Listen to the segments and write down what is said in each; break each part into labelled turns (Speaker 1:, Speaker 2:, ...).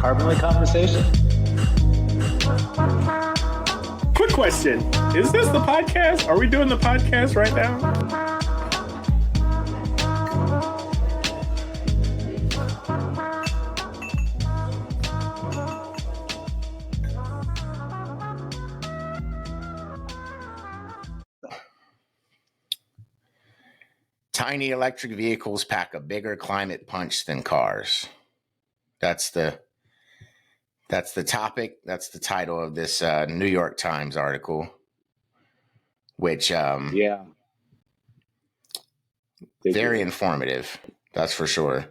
Speaker 1: carbonly conversation.
Speaker 2: Quick question. Is this the podcast? Are we doing the podcast right now?
Speaker 3: Tiny electric vehicles pack a bigger climate punch than cars. That's the topic. That's the title of this New York Times article, which very informative. That's for sure.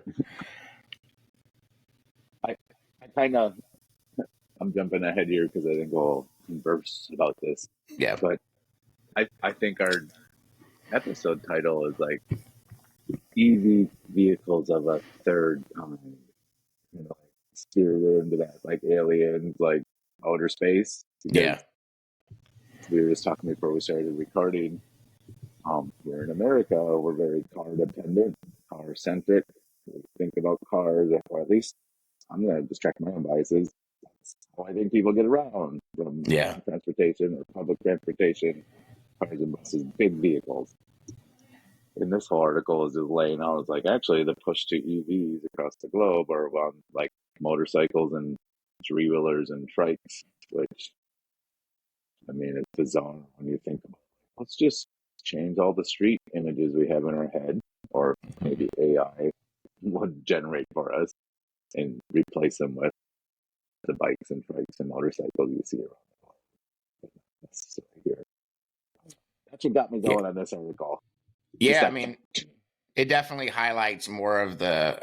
Speaker 4: I'm jumping ahead here because I think we'll converse about this.
Speaker 3: Yeah.
Speaker 4: But I think our episode title is like EV vehicles of a third kind. You know, steer into that, like aliens, like outer space.
Speaker 3: Yeah.
Speaker 4: We were just talking before we started recording. Here in America, we're very car dependent, car centric. We think about cars, or at least I'm going to distract my own biases. That's how I think people get around from transportation or public transportation, cars and buses, big vehicles. In this whole article is just laying out, it's like actually the push to EVs across the globe are on like motorcycles and three-wheelers and trikes, which, I mean, it's bizarre when you think about it. Let's just change all the street images we have in our head, or maybe AI would generate for us, and replace them with the bikes and trikes and motorcycles you see around the world. That's here. That's what got me going on this article.
Speaker 3: Yeah, I mean, it definitely highlights more of the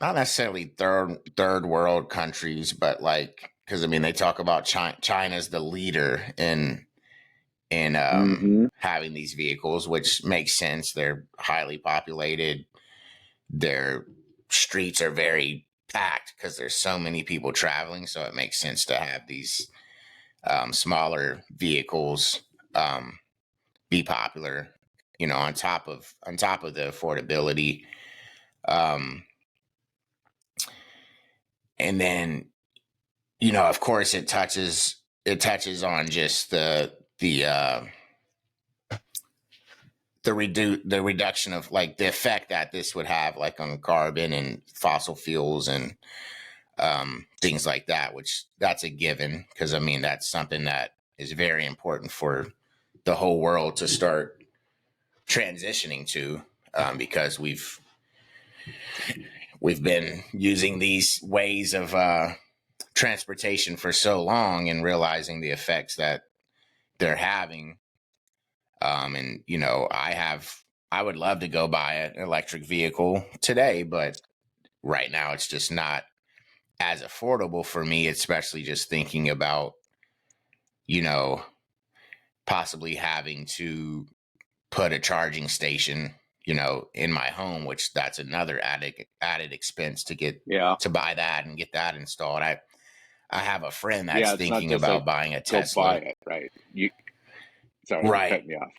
Speaker 3: not necessarily third world countries, but like, because I mean, they talk about China's the leader in having these vehicles, which makes sense. They're highly populated. Their streets are very packed because there's so many people traveling. So it makes sense to have these smaller vehicles be popular, you know, on top of the affordability. And then, you know, of course it touches on just the reduction of like the effect that this would have like on carbon and fossil fuels and things like that, which that's a given, because I mean that's something that is very important for the whole world to start transitioning to, because we've been using these ways of transportation for so long and realizing the effects that they're having. And you know, I would love to go buy an electric vehicle today, but right now it's just not as affordable for me, especially just thinking about, you know, possibly having to put a charging station, you know, in my home, which that's another added expense to get to buy that and get that installed. I have a friend that's thinking about like buying a Tesla.
Speaker 4: Buy it, right? Sorry, you cut me off.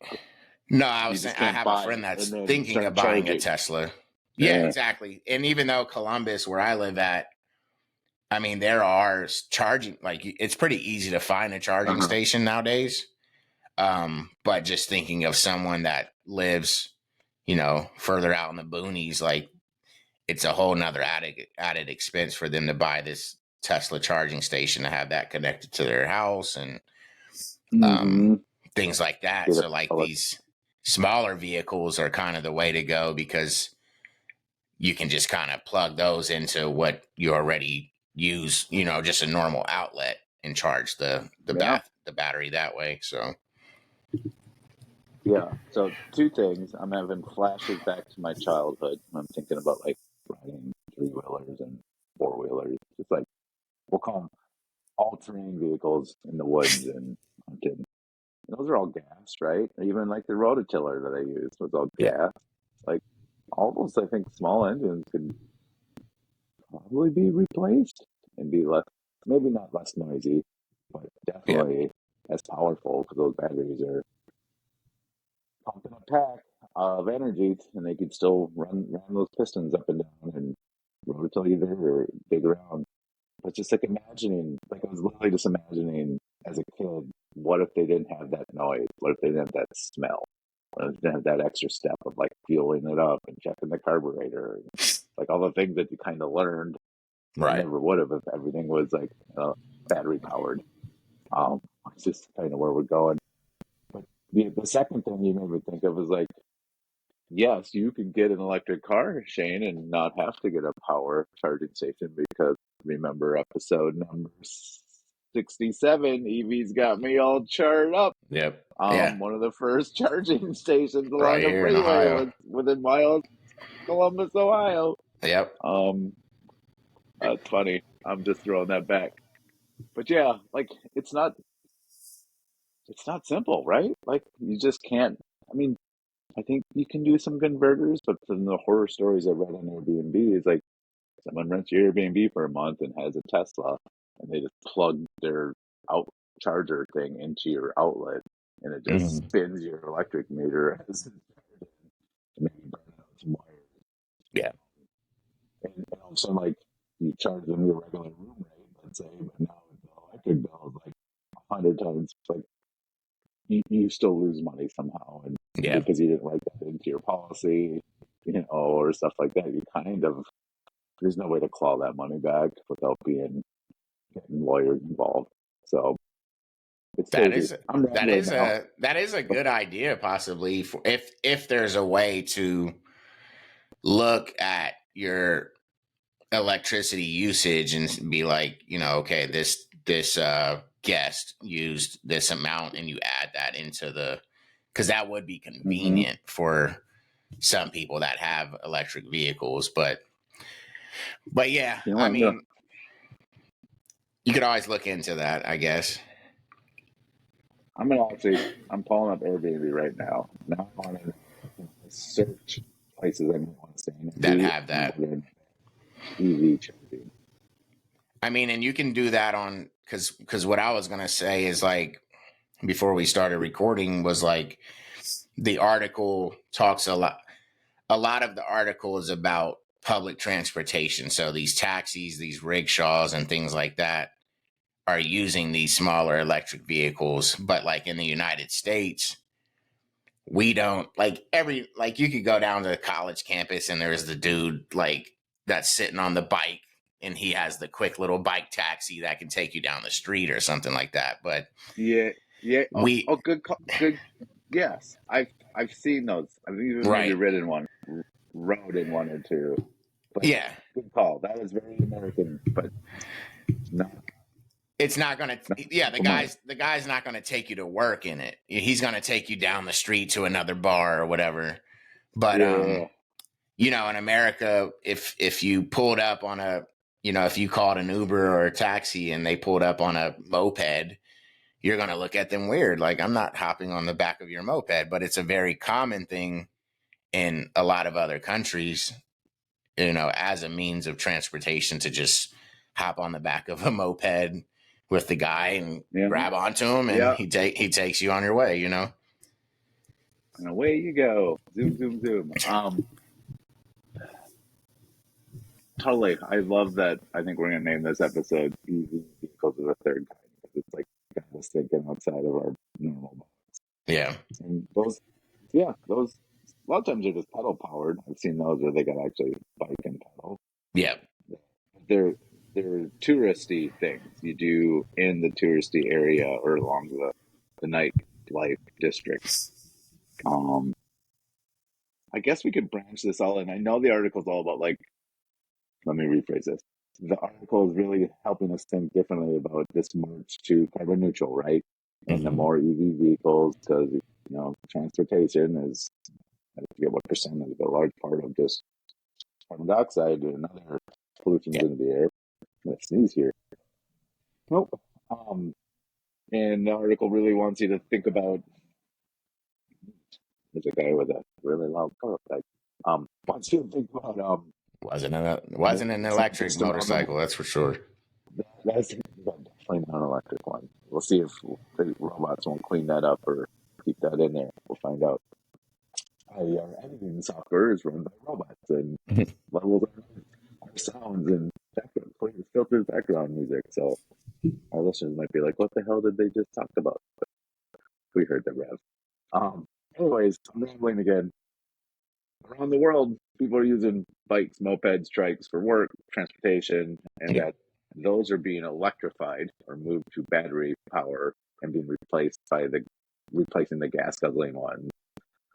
Speaker 3: No, I was saying I have a friend that's thinking of buying a Tesla. Yeah, exactly. And even though Columbus, where I live at, I mean, there are charging, like it's pretty easy to find a charging station nowadays. But just thinking of someone that lives, you know, further out in the boonies, like it's a whole nother added expense for them to buy this Tesla charging station to have that connected to their house and things like that. So like these smaller vehicles are kind of the way to go, because you can just kind of plug those into what you already use, you know, just a normal outlet, and charge the battery that way. So
Speaker 4: so two things. I'm having flashes back to my childhood. I'm thinking about like riding three-wheelers and four-wheelers. It's like, we'll call them all-terrain vehicles in the woods and hunting. Those are all gas, right? Even like the rototiller that I used was all gas. Like all those, I think, small engines could probably be replaced and be less, maybe not less noisy, but definitely as powerful, because those batteries are pumping a pack of energy, and they could still run those pistons up and down and till either or dig around. But just like imagining, like I was literally just imagining as a kid, what if they didn't have that noise? What if they didn't have that smell? What if they didn't have that extra step of like fueling it up and checking the carburetor? And, like all the things that you kind of learned that you
Speaker 3: Right.
Speaker 4: never would have if everything was like battery powered. It's just kind of where we're going. But the second thing you made me think of was like, yes, you can get an electric car, Shane, and not have to get a power charging station because remember episode number 67, EV's got me all charred up.
Speaker 3: Yep. Yeah.
Speaker 4: One of the first charging stations along
Speaker 3: Right
Speaker 4: the
Speaker 3: here in
Speaker 4: freeway
Speaker 3: Ohio.
Speaker 4: was within miles of Columbus, Ohio.
Speaker 3: Yep.
Speaker 4: That's funny. I'm just throwing that back. But yeah, like it's not simple, right? Like you just can't. I mean, I think you can do some converters, but from the horror stories I read on Airbnb, is like someone rents your Airbnb for a month and has a Tesla, and they just plug their out charger thing into your outlet, and it just
Speaker 3: Mhm.
Speaker 4: spins your electric meter as maybe burn out some wires.
Speaker 3: Yeah.
Speaker 4: And also, like you charge them your regular room rate, let's say, but now the electric bill is like 100 times. Like you still lose money somehow, and
Speaker 3: Yeah.
Speaker 4: because you didn't write that into your policy, or stuff like that, you kind of there's no way to claw that money back without getting lawyers involved. So it's
Speaker 3: That
Speaker 4: crazy.
Speaker 3: is
Speaker 4: I'm rambling now.
Speaker 3: that is a good idea, possibly, for if there's a way to look at your electricity usage and be like, okay, this guest used this amount, and you add that into because that would be
Speaker 4: Hmm.
Speaker 3: convenient for some people that have electric vehicles, but yeah,
Speaker 4: You know
Speaker 3: I
Speaker 4: what?
Speaker 3: mean, you could always look into that, I guess.
Speaker 4: I'm pulling up Airbnb right now. Now I want to search places I might want to stay in and
Speaker 3: That
Speaker 4: be
Speaker 3: have that.
Speaker 4: onboarded EV charging.
Speaker 3: I mean, and you can do that on because what I was gonna say is like before we started recording was like the article talks a lot. A lot of the article is about public transportation. So these taxis, these rickshaws, and things like that are using these smaller electric vehicles. But like in the United States, we don't like you could go down to the college campus and there's the dude like that's sitting on the bike and he has the quick little bike taxi that can take you down the street or something like that. But
Speaker 4: Yeah, yeah.
Speaker 3: we
Speaker 4: Good. Yes, I've seen those. I've even maybe
Speaker 3: right.
Speaker 4: ridden one, rode in one or two. But
Speaker 3: Yeah.
Speaker 4: good call. That is very American, but not
Speaker 3: It's not gonna
Speaker 4: not
Speaker 3: yeah, the
Speaker 4: for money.
Speaker 3: guy's not gonna take you to work in it. He's gonna take you down the street to another bar or whatever. But
Speaker 4: Yeah,
Speaker 3: in America, if you pulled up on if you called an Uber or a taxi and they pulled up on a moped, you're going to look at them weird. Like, I'm not hopping on the back of your moped, but it's a very common thing in a lot of other countries, as a means of transportation to just hop on the back of a moped with the guy and
Speaker 4: yeah,
Speaker 3: grab onto him and
Speaker 4: yeah.
Speaker 3: he takes you on your way.
Speaker 4: And away you go. Zoom, zoom, zoom. Totally. I love that. I think we're gonna name this episode "EV Vehicles of the Third Kind" because it's like got us thinking outside of our normal box.
Speaker 3: Yeah.
Speaker 4: And those a lot of times they're just pedal powered. I've seen those where they got actually bike and pedal.
Speaker 3: Yeah.
Speaker 4: They're they're touristy things you do in the touristy area or along the nightlife districts. Um, I guess we could branch this all in. I know the article's all about like. Let me rephrase this. The article is really helping us think differently about this march to carbon neutral, right? And the
Speaker 3: Mm-hmm.
Speaker 4: more EV vehicles, because transportation is, I forget what percentage, but a large part of just carbon dioxide and other pollutions
Speaker 3: Yeah.
Speaker 4: into the air. Let's sneeze here. Nope. Um, and the article really wants you to think about. There's a guy with a really loud car effect. Wants you to think about
Speaker 3: Wasn't an electric
Speaker 4: just around the
Speaker 3: motorcycle, that's for sure.
Speaker 4: That's definitely not an electric one. We'll see if the robots won't clean that up or keep that in there. We'll find out. Our editing software is run by robots and levels are. sounds and filtered background music. So our listeners might be like, "What the hell did they just talk about?" But we heard the rev. Anyways, I'm rambling again. Around the world, people are using bikes, mopeds, trikes for work, transportation, and
Speaker 3: Yeah.
Speaker 4: that those are being electrified or moved to battery power and being replacing the gas guzzling ones,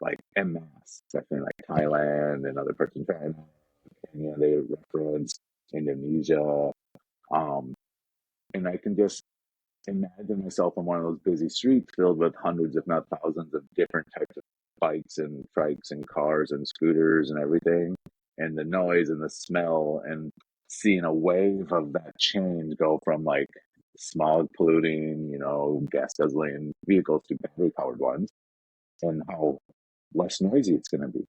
Speaker 4: like en masse, especially like Thailand and other parts of China. And they reference Indonesia. Um, and I can just imagine myself on one of those busy streets filled with hundreds, if not thousands, of different types of bikes and trikes and cars and scooters and everything, and the noise and the smell, and seeing a wave of that change go from like smog polluting, gas guzzling vehicles to battery powered ones, and how less noisy it's going to be.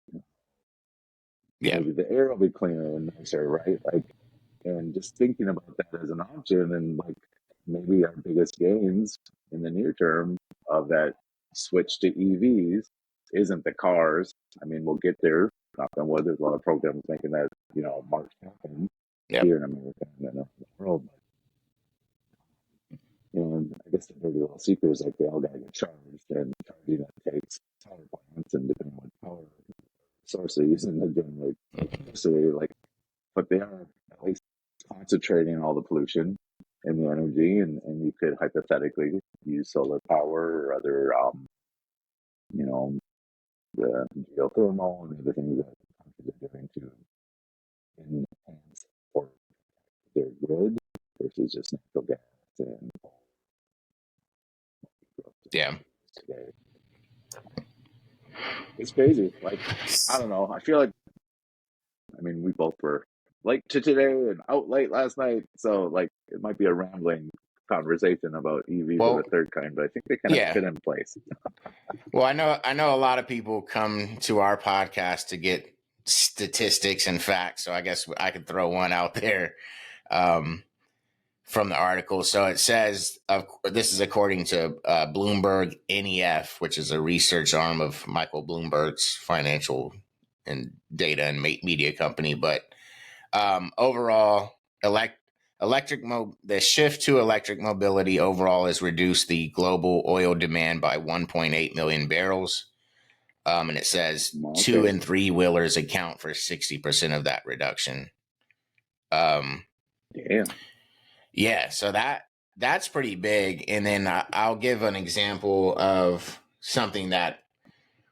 Speaker 3: Yeah.
Speaker 4: Maybe the air will be cleaner and nicer, right? Like, and just thinking about that as an option, and like maybe our biggest gains in the near term of that switch to EVs isn't the cars. I mean, we'll get there. Knock on wood, there's a lot of programs making that, march happen
Speaker 3: Yep.
Speaker 4: here in America and then the world. And I guess the dirty little secret is like they all gotta get charged, and charging that takes power plants, and depending on what power source they're using to generate electricity, like, but they are at least concentrating all the pollution and the energy, and you could hypothetically use solar power or other, the geothermal and other things that countries are doing to enhance or their grid versus just natural gas and
Speaker 3: Yeah.
Speaker 4: today. It's crazy. Like, I don't know. I feel like, I mean, we both were late to today and out late last night. So, like, it might be a rambling conversation about EVs of
Speaker 3: Well,
Speaker 4: the third kind, but I think they kind of
Speaker 3: yeah.
Speaker 4: fit in place.
Speaker 3: Well, I know a lot of people come to our podcast to get statistics and facts. So I guess I could throw one out there from the article. So it says, this is according to Bloomberg NEF, which is a research arm of Michael Bloomberg's financial and data and media company. But overall, the shift to electric mobility overall has reduced the global oil demand by 1.8 million barrels. And it says two
Speaker 4: Okay.
Speaker 3: and three wheelers account for 60% of that reduction.
Speaker 4: Damn.
Speaker 3: Yeah, so that's pretty big. And then I'll give an example of something that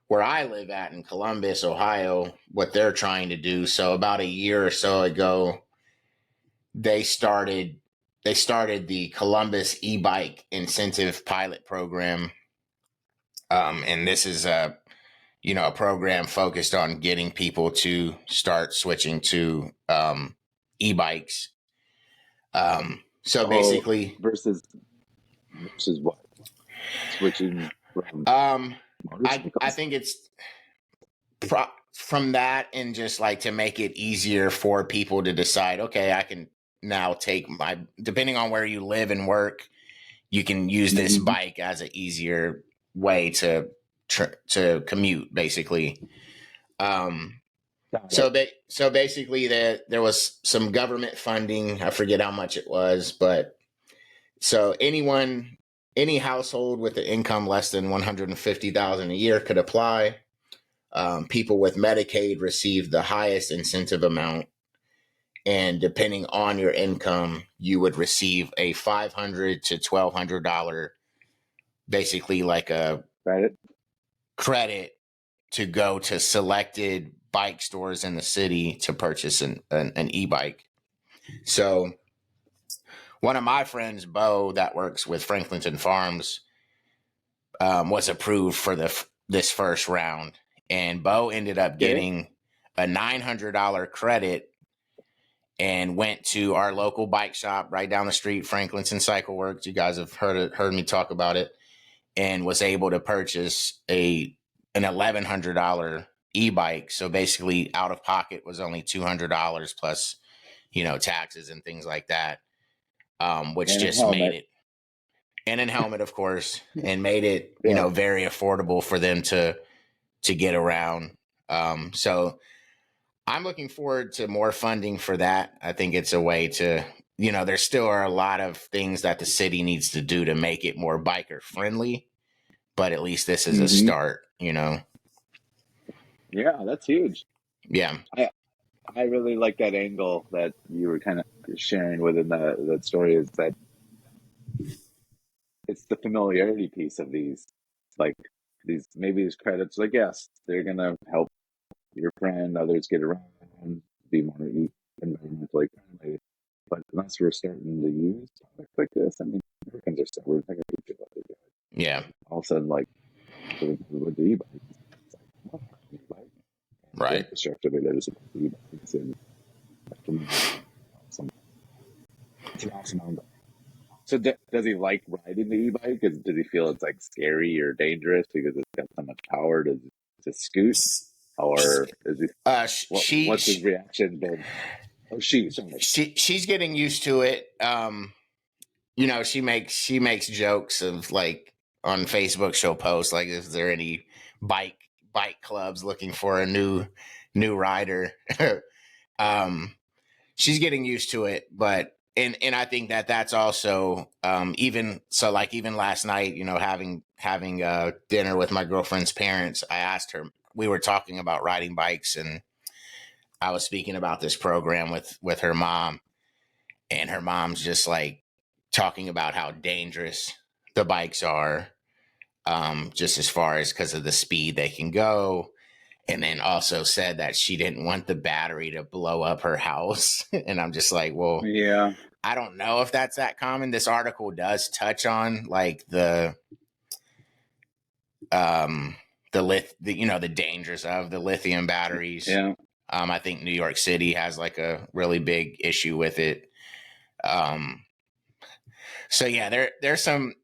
Speaker 3: where I live at in Columbus, Ohio, what they're trying to do. So about a year or so ago, they started the Columbus e-bike incentive pilot program. And this is a program focused on getting people to start switching to e-bikes. So
Speaker 4: Oh,
Speaker 3: basically,
Speaker 4: versus what? Switching from
Speaker 3: I
Speaker 4: motorcycles?
Speaker 3: think it's from that, and just like to make it easier for people to decide, okay, I can now take depending on where you live and work, you can use this
Speaker 4: Mm-hmm.
Speaker 3: bike as an easier way to commute, basically.
Speaker 4: Got it.
Speaker 3: So basically, there was some government funding. I forget how much it was, but so any household with an income less than 150,000 a year could apply. People with Medicaid receive the highest incentive amount, and depending on your income, you would receive a $500 to $1,200, basically like a
Speaker 4: Got it.
Speaker 3: credit to go to selected bike stores in the city to purchase an e-bike. So one of my friends, Bo, that works with Franklinton Farms, was approved for this first round, and Bo ended up
Speaker 4: Okay.
Speaker 3: getting a $900 credit and went to our local bike shop right down the street, Franklinton Cycle Works. You guys have heard me talk about it, and was able to purchase an $1,100 e-bike. So basically, out of pocket was only $200 plus, taxes and things like that, which
Speaker 4: And a
Speaker 3: just made
Speaker 4: helmet.
Speaker 3: it, and a helmet, of course, and made it,
Speaker 4: Yeah.
Speaker 3: very affordable for them to get around. So I'm looking forward to more funding for that. I think it's a way to, there still are a lot of things that the city needs to do to make it more biker friendly, but at least this is a
Speaker 4: Hmm.
Speaker 3: start.
Speaker 4: Yeah, that's huge.
Speaker 3: Yeah.
Speaker 4: I really like that angle that you were kind of sharing within that story, is that it's the familiarity piece of these, like maybe these credits, like, yes, they're gonna help your friend, others get around, be more environmentally friendly. But unless we're starting to use products like this, I mean, Americans are still, we're taking a picture of what they're doing.
Speaker 3: Yeah.
Speaker 4: All of a sudden, like, with the e-bikes, it's like, what an e-bike? And the
Speaker 3: Right.
Speaker 4: infrastructure that is about the e-bikes and some, it's an awesome angle. So does he like riding the e-bike? Does he feel it's like scary or dangerous because it's got so much power to scoot? Or is he,
Speaker 3: She,
Speaker 4: what's his reaction been? Oh, sorry.
Speaker 3: she's getting used to it. She makes jokes of, like, on Facebook, she'll post, like, is there any bike bike clubs looking for a new rider? um she's getting used to it, but and I think that's also, even so, like, even last night, having dinner with my girlfriend's parents, I asked her, we were talking about riding bikes, and I was speaking about this program with her mom, and her mom's just, like, talking about how dangerous the bikes are, just as far as because of the speed they can go. And then also said that she didn't want the battery to blow up her house. And I'm just like, well,
Speaker 4: Yeah.
Speaker 3: I don't know if that's that common. This article does touch on, like, um the dangers of the lithium batteries.
Speaker 4: Yeah.
Speaker 3: I think New York City has, like, a really big issue with it. Um, so yeah, there's some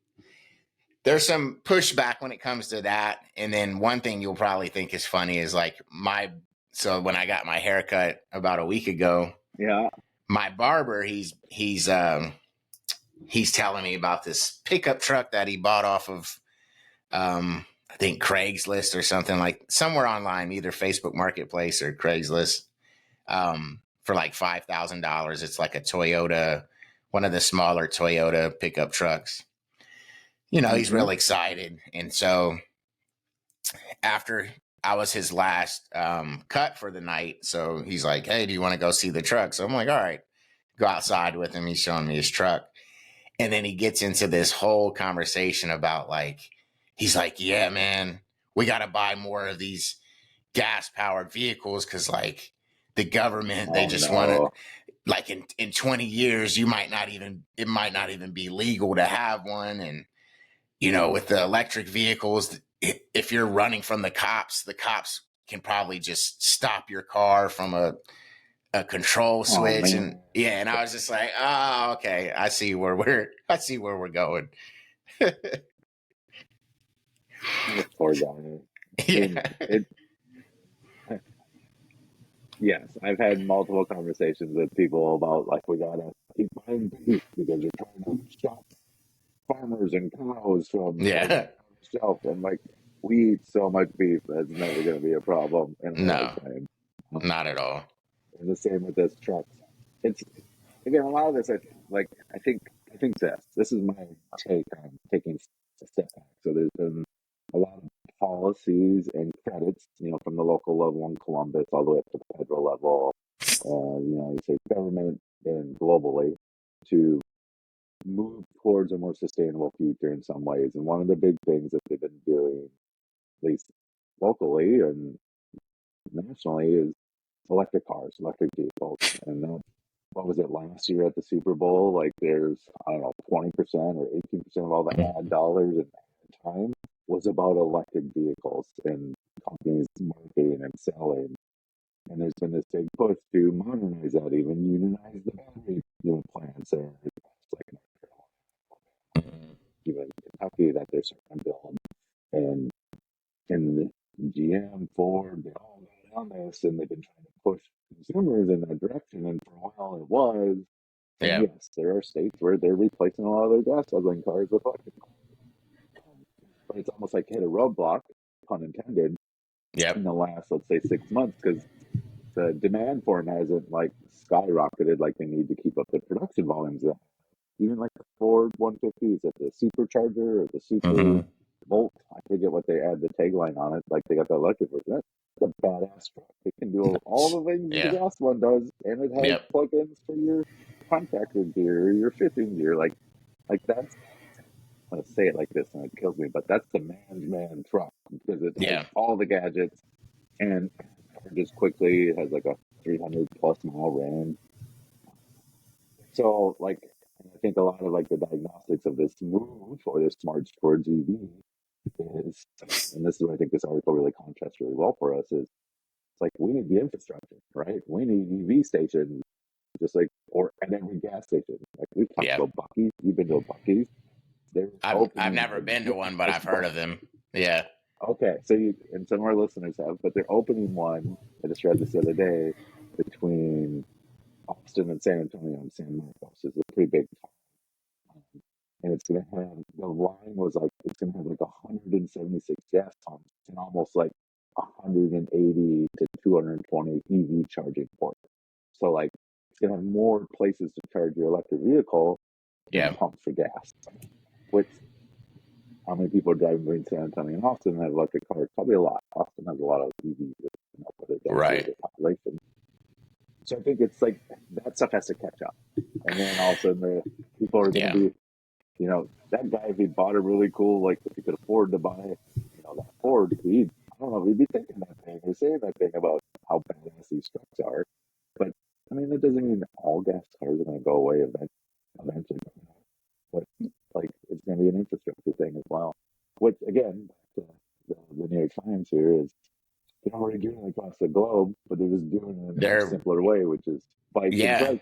Speaker 3: pushback when it comes to that. And then one thing you'll probably think is funny is, like, so when I got my haircut about a week ago,
Speaker 4: Yeah.
Speaker 3: my barber, he's telling me about this pickup truck that he bought off of, I think Craigslist or something, like somewhere online, either Facebook Marketplace or Craigslist, for like $5,000. It's like a Toyota, one of the smaller Toyota pickup trucks. He's
Speaker 4: Hmm.
Speaker 3: real excited. And so after I was his last cut for the night, so he's like, hey, do you want to go see the truck? So I'm like, all right, go outside with him. He's showing me his truck. And then he gets into this whole conversation about, like, he's like, yeah, man, we got to buy more of these gas powered vehicles because, like, the government, they
Speaker 4: Oh
Speaker 3: just want to,
Speaker 4: no.
Speaker 3: like, in 20 years, it might not even be legal to have one. And, with the electric vehicles, if you're running from the cops can probably just stop your car from a control
Speaker 4: Oh
Speaker 3: switch. And
Speaker 4: man.
Speaker 3: yeah, and I was just like, oh, okay, I see where we're going.
Speaker 4: This poor guy. I mean,
Speaker 3: Yeah.
Speaker 4: yes, I've had multiple conversations with people about, like, we gotta keep buying beef because you're trying to stop farmers and cows from
Speaker 3: Yeah.
Speaker 4: on the shelf. And, like, we eat so much beef that's never going to be a problem in our
Speaker 3: No,
Speaker 4: lifetime.
Speaker 3: not at all.
Speaker 4: And the same with this truck. It's, again, a lot of this, I think this is my take on taking a step back. So there's been a lot of policies and credits, from the local level in Columbus all the way up to the federal level, you say government and globally, to move towards a more sustainable future in some ways. And one of the big things that they've been doing, at least locally and nationally, is electric cars, electric vehicles. And that, what was it, last year at the Super Bowl? Like, there's, I don't know, 20% or 18% of all the ad dollars and ad time was about electric vehicles and companies marketing and selling. And there's been this big push to modernize that, even unionize the battery, plants, or like even Kentucky, that they're starting to build. And GM, Ford, they all got on this, and they've been trying to push consumers in that direction. And for a while it was. And
Speaker 3: Yeah.
Speaker 4: yes, there are states where they're replacing a lot of their gas guzzling cars with electric cars. But it's almost like hit a roadblock, pun intended, in
Speaker 3: Yep.
Speaker 4: the last, let's say, 6 months, because the demand for them hasn't like skyrocketed like they need to keep up the production volumes. Even like the Ford 150, is it the supercharger or the super
Speaker 3: Hmm.
Speaker 4: volt? I forget what they add the tagline on it. Like they got the electric version. That's a badass truck. It can do all the things the
Speaker 3: Yeah.
Speaker 4: gas one does, and it has
Speaker 3: Yep.
Speaker 4: plugins for your contractor gear, or your fishing gear. Like that's, I'm gonna say it like this and it kills me, but that's the man's man truck because it has
Speaker 3: Yeah.
Speaker 4: all the gadgets and charges quickly. It has like a 300 plus mile range. So like I think a lot of like the diagnostics of this move or this march towards EV is, and this is what I think this article really contrasts really well for us is it's like we need the infrastructure, right? We need EV stations just like or at every gas station. Like we've talked
Speaker 3: Yeah.
Speaker 4: about Bucky's. You've been to a Bucky's. They're
Speaker 3: I've
Speaker 4: opening
Speaker 3: never
Speaker 4: a
Speaker 3: been to one, but I've heard
Speaker 4: gigantic.
Speaker 3: of them. Yeah.
Speaker 4: Okay, so you and some of our listeners have, but they're opening one. I just read this the other day between Austin and San Antonio and San Marcos. It's a pretty big town, and it's gonna have the line was like it's gonna have like 176 gas pumps and almost like 180 to 220 EV charging ports. So like it's gonna have more places to charge your electric vehicle than
Speaker 3: Yeah.
Speaker 4: pumps for gas. Which how many people are driving between San Antonio and Austin and have electric cars? Probably a lot. Austin has a lot of EVs, with their density of
Speaker 3: Right.
Speaker 4: their population. So I think it's like that stuff has to catch up. And then all of a sudden the people are going to
Speaker 3: Yeah.
Speaker 4: be, that guy, if he bought a really cool, like if he could afford to buy, that Ford, I don't know if he'd be thinking that thing or saying that thing about how badass these trucks are. But I mean, that doesn't mean all gas cars are going to go away eventually. But like, it's going to be an infrastructure thing as well. Which again, back to the New York Times here is they're already doing it across the globe, but they're just doing it in a much
Speaker 3: They're
Speaker 4: simpler way, which is bikes and
Speaker 3: yeah.
Speaker 4: trikes,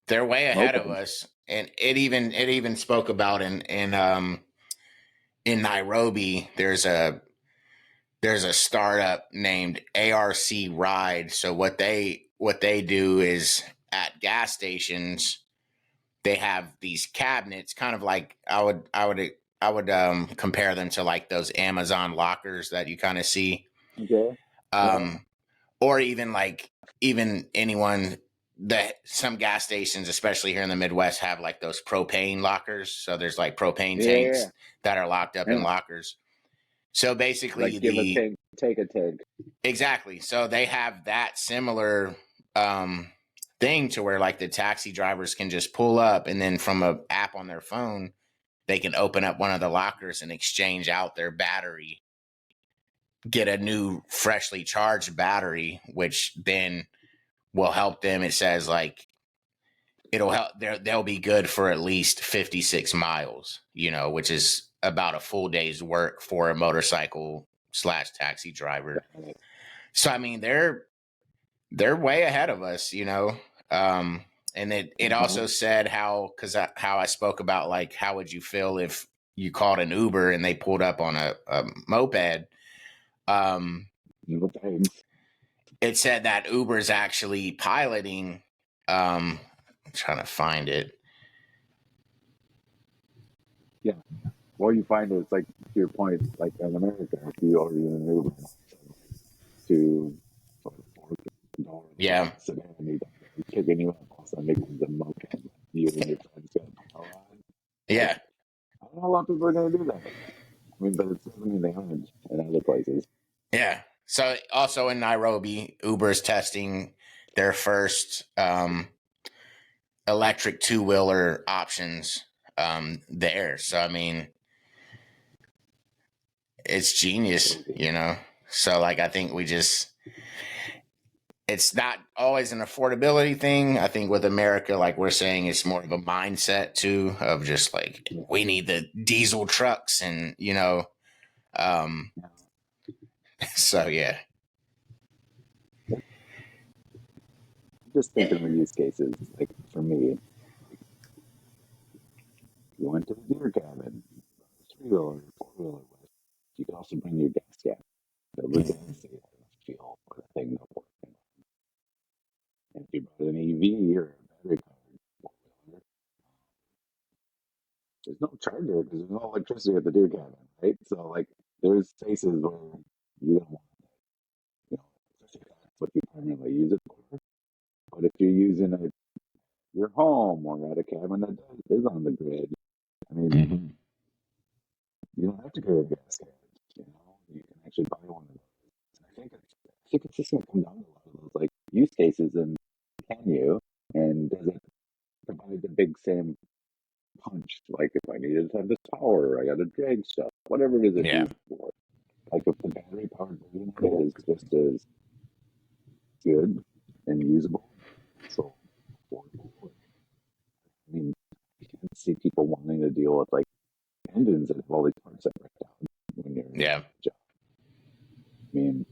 Speaker 3: They're way ahead of
Speaker 4: mopeds.
Speaker 3: us. And it even spoke about in Nairobi, there's a startup named ARC Ride. So what they do is at gas stations, they have these cabinets, kind of like I would compare them to like those Amazon lockers that you kind of see.
Speaker 4: Okay. Yeah.
Speaker 3: Um, or even like even anyone that some gas stations, especially here in the Midwest, have like those propane lockers. So there's like propane
Speaker 4: Yeah.
Speaker 3: tanks that are locked up in
Speaker 4: Yeah.
Speaker 3: lockers. So
Speaker 4: Like
Speaker 3: basically
Speaker 4: give a
Speaker 3: the
Speaker 4: tank, take a tank.
Speaker 3: exactly. So they have that similar um thing to where like the taxi drivers can just pull up and then from a app on their phone they can open up one of the lockers and exchange out their battery, get a new freshly charged battery, which then will help them. It says like it'll help they'll be good for at least 56 miles, which is about a full day's work for a motorcycle slash taxi driver. So I mean they're way ahead of us, um and it
Speaker 4: Uh-huh.
Speaker 3: also said how I spoke about like how would you feel if you called an Uber and they pulled up on a moped. um
Speaker 4: No thanks.
Speaker 3: it said that Uber's actually piloting. I'm trying to find it.
Speaker 4: Yeah. Well, you find it's like to your point, like in America, if you order an Uber to $4
Speaker 3: Yeah,
Speaker 4: sedan, he's picking you up, also making the moped. You and your friends got a power on. Like,
Speaker 3: yeah,
Speaker 4: I don't know a lot of people are going to do that. I mean, but it doesn't mean they aren't in other places.
Speaker 3: yeah. So also in Nairobi, Uber's testing their first electric two-wheeler options there. So I mean, it's genius,
Speaker 4: Crazy.
Speaker 3: So like I think it's not always an affordability thing. I think with America, like we're saying, it's more of a mindset too of just like
Speaker 4: Yeah.
Speaker 3: we need the diesel trucks and um so yeah.
Speaker 4: Just thinking of use cases, like for me, you went to the deer cabin, three-wheeler, four-wheeler with. You could also bring your gas cap, build the gas so you have enough fuel for the thing to work. And if you brought an EV or a battery powered four-wheeler, there's no charger because there's no electricity at the deer cabin, right? So like there's spaces where you don't want, especially if that's what you primarily use it for. But if you're using it your home or at a cabin that is on the grid, I mean,
Speaker 3: Mm-hmm.
Speaker 4: you don't have to go to a gas station. You know, you can actually buy one of those. I think it's just going to come down to a lot of those like use cases and can you and does it provide the big same punch? Like if I needed to have this power, I got to drag stuff, whatever it is it's
Speaker 3: Yeah.
Speaker 4: used for. Like if the battery powered version of it is just as good and usable, so affordable. I mean, you can see people wanting to deal with like engines that have all these parts that break down when you're in a
Speaker 3: Yeah.
Speaker 4: job. I mean,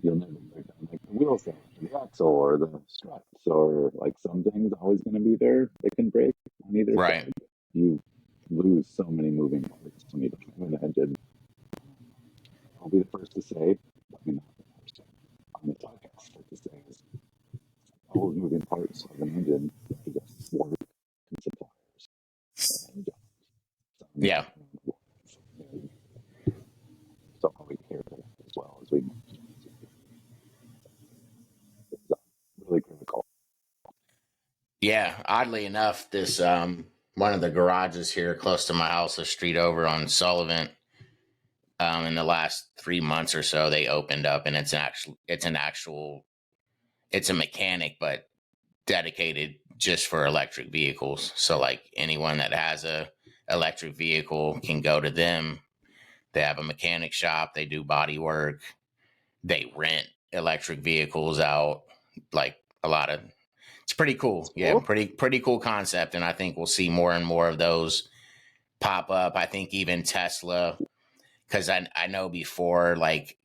Speaker 4: you'll never break down like the wheel cell or the axle or the struts or like some things always going to be there that can break on either
Speaker 3: Right.
Speaker 4: side. You lose so many moving parts when you don't have an engine. I'll be the first to say, I mean, not the first on the podcast, but to say is all the moving parts of an engine is just work and suppliers and some
Speaker 3: Yeah.
Speaker 4: so we care for that as well as we mentioned. It's really critical.
Speaker 3: Yeah. Oddly enough, this one of the garages here close to my house, a street over on Sullivan, in the last 3 months or so, they opened up, and it's a mechanic, but dedicated just for electric vehicles. So like anyone that has a electric vehicle can go to them. They have a mechanic shop. They do body work. They rent electric vehicles out. Like a lot of, it's pretty cool. Yeah,
Speaker 4: So,
Speaker 3: pretty cool concept. And I think we'll see more and more of those pop up. I think even Tesla, because I know before, like,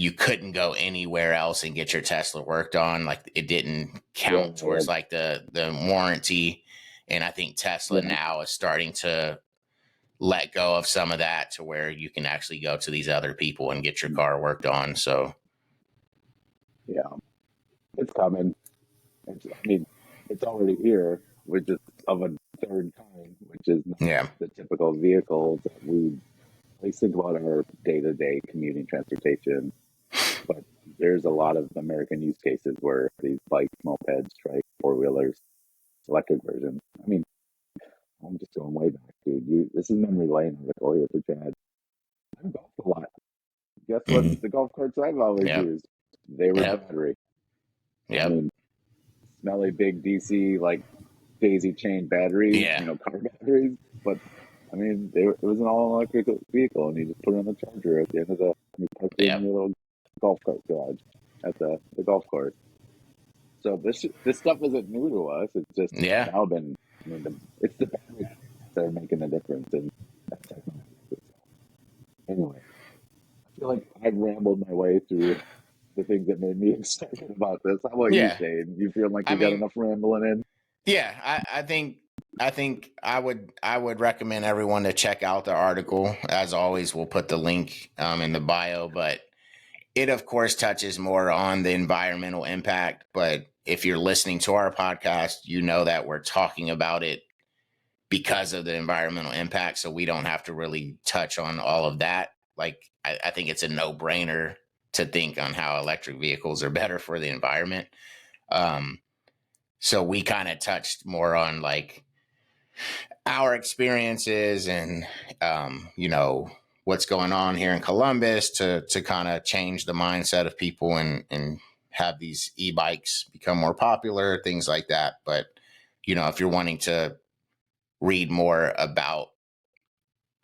Speaker 3: you couldn't go anywhere else and get your Tesla worked on. Like it didn't
Speaker 4: yeah,
Speaker 3: count towards like the warranty. And I think Tesla
Speaker 4: yeah,
Speaker 3: now is starting to let go of some of that to where you can actually go to these other people and get your car worked on. So
Speaker 4: yeah, it's coming. I mean, it's already here, which is of a third kind, which is not
Speaker 3: yeah,
Speaker 4: the typical vehicles that we always think about our day-to-day commuting transportation. But there's a lot of American use cases where these bikes, mopeds, trike, four-wheelers, electric versions. I mean, I'm just going way back, dude. This is memory lane article here for Chad. I've golfed a lot. Guess what?
Speaker 3: mm-hmm.
Speaker 4: The golf carts I've always
Speaker 3: Yep,
Speaker 4: used, they were
Speaker 3: yep,
Speaker 4: battery. I
Speaker 3: yep,
Speaker 4: mean, smelly big DC like daisy chain batteries,
Speaker 3: yeah,
Speaker 4: car batteries. But I mean, it was an all electric vehicle, and you just put it on the charger at the end of you park it in
Speaker 3: yep,
Speaker 4: your little golf cart garage at the golf course. So this stuff isn't new to us. It's just
Speaker 3: yeah.
Speaker 4: now been. I mean, it's the battery that are making the difference in that technology. Anyway, I feel like I've rambled my way through the things that made me excited about this. How about you,
Speaker 3: Yeah.
Speaker 4: Shane? You feel like
Speaker 3: I
Speaker 4: you got
Speaker 3: mean,
Speaker 4: enough rambling in?
Speaker 3: yeah, I think I would recommend everyone to check out the article. As always, we'll put the link in the bio, but it of course touches more on the environmental impact. But if you're listening to our podcast, you know that we're talking about it because of the environmental impact. So we don't have to really touch on all of that. Like I think it's a no-brainer to think on how electric vehicles are better for the environment. Um, so we kind of touched more on like our experiences and what's going on here in Columbus to kind of change the mindset of people and have these e-bikes become more popular, things like that. But if you're wanting to read more about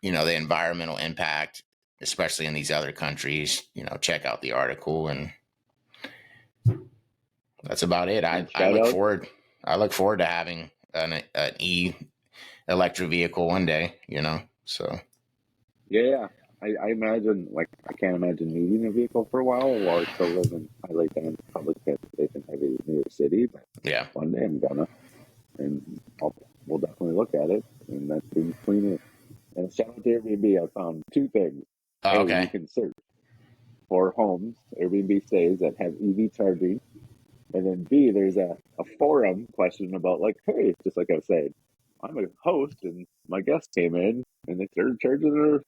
Speaker 3: the environmental impact, especially in these other countries, check out the article, and that's about it.
Speaker 4: And
Speaker 3: I
Speaker 4: shout
Speaker 3: look
Speaker 4: out,
Speaker 3: forward I look forward to having an e electric vehicle one day. So
Speaker 4: yeah. I imagine, like, I can't imagine needing a vehicle for a while while I still live in highly dense public transportation heavy New York City. But
Speaker 3: yeah.
Speaker 4: one day I'm gonna, and we'll definitely look at it, and that seems cleaner. And shout out to Airbnb. I found two things.
Speaker 3: Oh,
Speaker 4: A, you
Speaker 3: okay.
Speaker 4: can search for homes, Airbnb stays that have EV charging. And then B, there's a forum question about like, hey, just like I was saying, I'm a host and my guest came in and they started charging their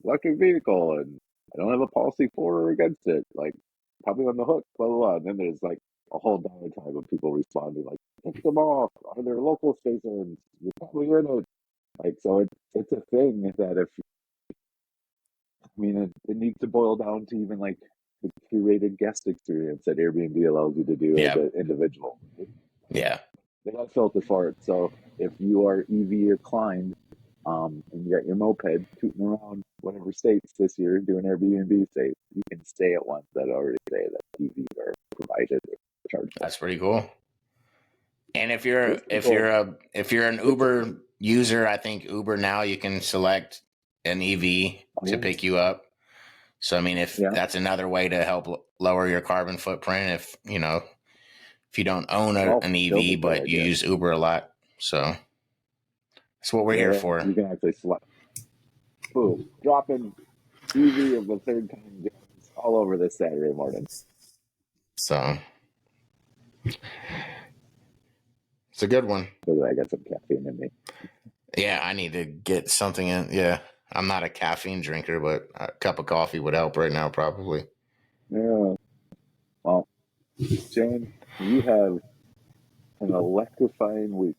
Speaker 4: electric vehicle and I don't have a policy for or against it. Like, probably on the hook, blah, blah, blah. And then there's like a whole diatribe of people responding like, pick them off. Are there local stations? You're probably in it. Like, so it's a thing that if, I mean, it needs to boil down to even like the curated guest experience that Airbnb allows you to do as
Speaker 3: Yeah.
Speaker 4: an individual. Right?
Speaker 3: Yeah.
Speaker 4: They got filter for it. So if you are EV inclined, and you got your moped tooting around whatever states this year doing Airbnb states, you can stay at ones that already say that EVs are provided or charged for.
Speaker 3: That's pretty cool. And if you're
Speaker 4: It's pretty cool.
Speaker 3: if you're an Uber user, I think Uber now you can select an EV
Speaker 4: Oh,
Speaker 3: to
Speaker 4: yeah.
Speaker 3: pick you up. So I mean, if
Speaker 4: Yeah.
Speaker 3: that's another way to help lower your carbon footprint, if if you don't own
Speaker 4: Well,
Speaker 3: an
Speaker 4: Bill's a
Speaker 3: EV
Speaker 4: great
Speaker 3: but you
Speaker 4: idea.
Speaker 3: use Uber a lot, so that's what we're here
Speaker 4: Yeah,
Speaker 3: for.
Speaker 4: you can actually select. Boom, dropping EV of the third time Jones all over this Saturday morning.
Speaker 3: So it's a good one.
Speaker 4: Because I got some caffeine in me.
Speaker 3: Yeah, I need to get something in. Yeah, I'm not a caffeine drinker, but a cup of coffee would help right now, probably.
Speaker 4: Yeah. Well, James, you have an electrifying week.